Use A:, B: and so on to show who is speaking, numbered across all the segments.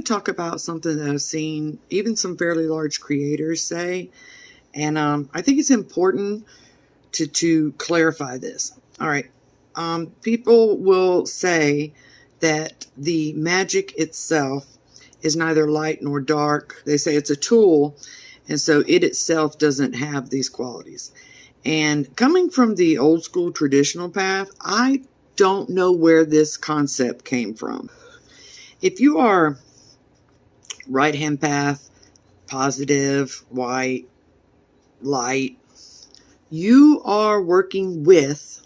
A: talk about something that I've seen even some fairly large creators say, and I think it's important to clarify this. All right, people will say that the magic itself is neither light nor dark. They say it's a tool, and so it itself doesn't have these qualities. And coming from the old school traditional path, I don't know where this concept came from. If you are right hand path, positive, white, light, you are working with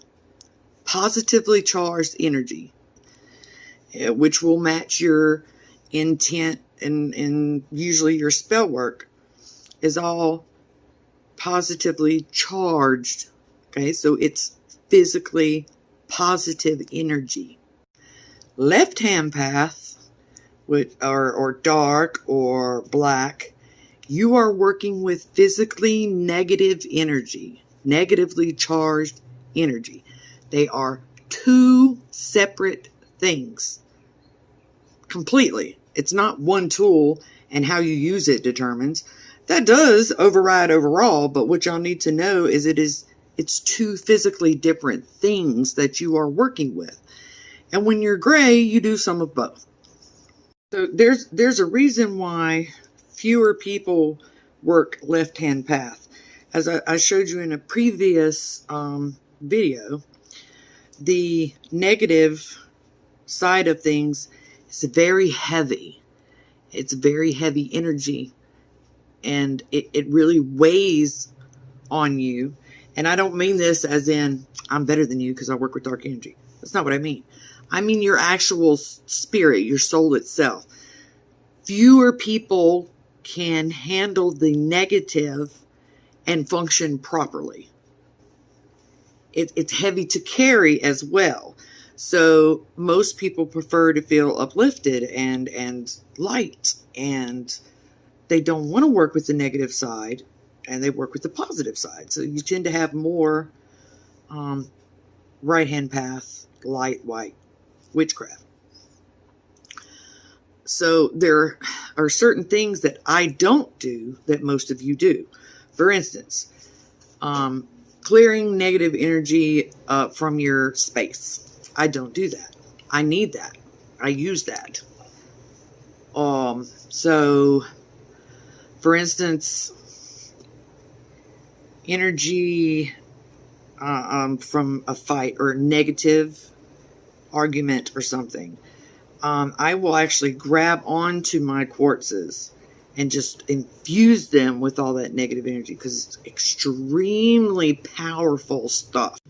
A: positively charged energy, which will match your intent, and usually your spell work is all positively charged. Okay, so it's physically positive energy. Left hand path, or dark or black, you are working with physically negative energy, negatively charged energy. They are two separate things completely. It's not one tool, and how you use it determines. That does override overall, but what y'all need to know is it's two physically different things that you are working with. And when you're gray, you do some of both. So there's a reason why fewer people work left-hand path. As I showed you in a previous video, the negative side of things is very heavy. It's very heavy energy, and it really weighs on you. And I don't mean this as in I'm better than you because I work with dark energy. That's not what I mean. I mean your actual spirit, your soul itself. Fewer people can handle the negative and function properly. It's heavy to carry as well. So most people prefer to feel uplifted and light, and they don't want to work with the negative side, and they work with the positive side. So you tend to have more right-hand path, light, white, witchcraft. So there are certain things that I don't do that most of you do. For instance, clearing negative energy from your space. I don't do that. I need that. I use that. So, for instance, energy from a fight or a negative argument or something. I will actually grab onto my quartzes and just infuse them with all that negative energy because it's extremely powerful stuff.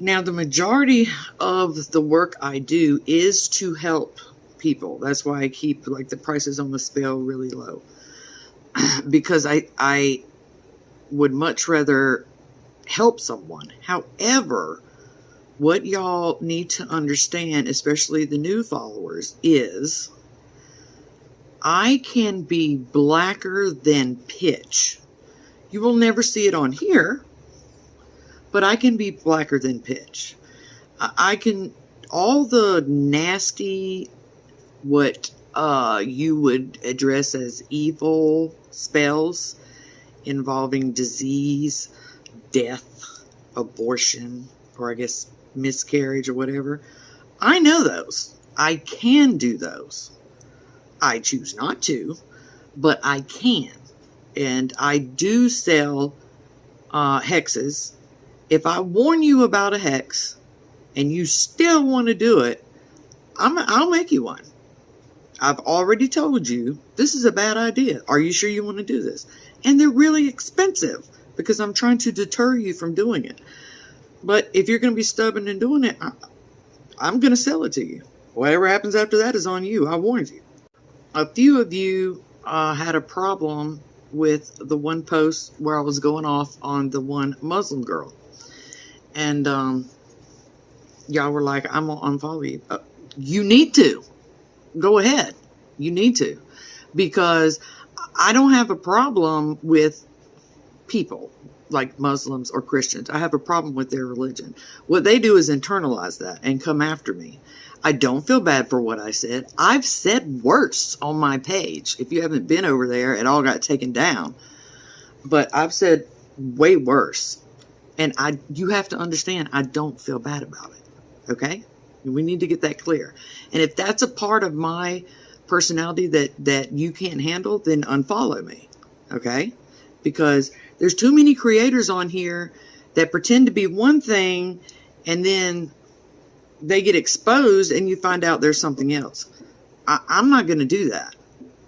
A: Now, the majority of the work I do is to help people. That's why I keep the prices on the spell really low, because I would much rather help someone. However, what y'all need to understand, especially the new followers, is I can be blacker than pitch. You will never see it on here, but I can be blacker than pitch. I can, all the nasty, what you would address as evil spells involving disease, death, abortion, or I guess miscarriage or whatever. I know those. I can do those. I choose not to, but I can. And I do sell hexes. If I warn you about a hex and you still want to do it, I'll make you one. I've already told you this is a bad idea. Are you sure you want to do this? And they're really expensive because I'm trying to deter you from doing it. But if you're going to be stubborn in doing it, I'm going to sell it to you. Whatever happens after that is on you. I warned you. A few of you had a problem with the one post where I was going off on the one Muslim girl. And y'all were like, I'm going to unfollow you. You need to. Go ahead. You need to. Because I don't have a problem with people like Muslims or Christians. I have a problem with their religion. What they do is internalize that and come after me. I don't feel bad for what I said. I've said worse on my page. If you haven't been over there, it all got taken down. But I've said way worse. And you have to understand, I don't feel bad about it. Okay? We need to get that clear. And if that's a part of my personality that you can't handle, then unfollow me. Okay? Because there's too many creators on here that pretend to be one thing, and then they get exposed and you find out there's something else. I'm not going to do that.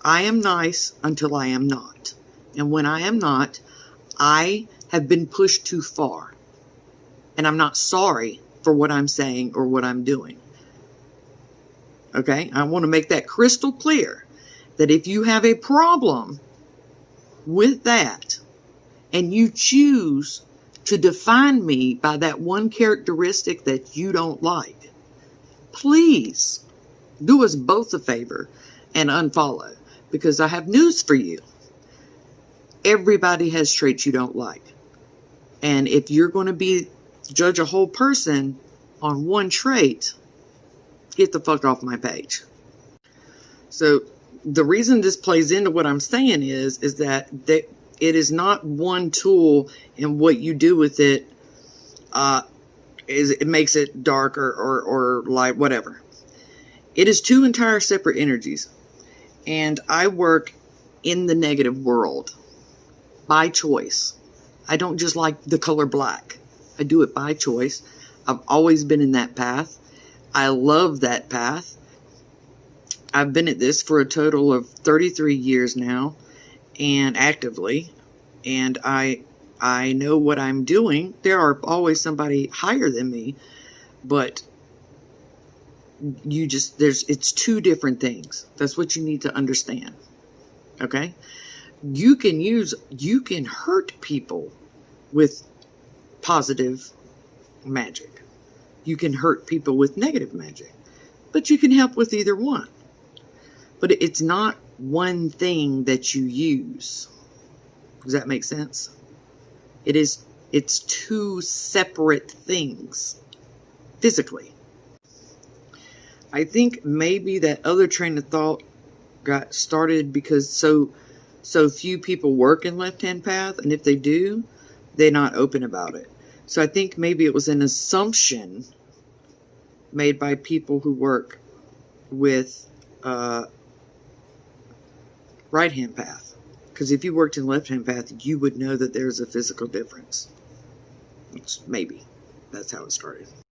A: I am nice until I am not. And when I am not, I have been pushed too far. And I'm not sorry for what I'm saying or what I'm doing. Okay? I want to make that crystal clear that if you have a problem with that and you choose to define me by that one characteristic that you don't like, please do us both a favor and unfollow, because I have news for you. Everybody has traits you don't like. And if you're going to judge a whole person on one trait, get the fuck off my page. So the reason this plays into what I'm saying is that it is not one tool, and what you do with it it makes it dark or light, whatever. It is two entire separate energies. And I work in the negative world by choice. I don't just like the color black. I do it by choice. I've always been in that path. I love that path. I've been at this for a total of 33 years now, and actively. And I know what I'm doing. There are always somebody higher than me, but it's two different things. That's what you need to understand. Okay? You can hurt people with positive magic. You can hurt people with negative magic, but you can help with either one. But it's not one thing that you use. Does that make sense? It's two separate things physically. I think maybe that other train of thought got started because so few people work in left-hand path, and if they do, they're not open about it. So I think maybe it was an assumption made by people who work with right-hand path. Because if you worked in left-hand path, you would know that there's a physical difference. Maybe. That's how it started.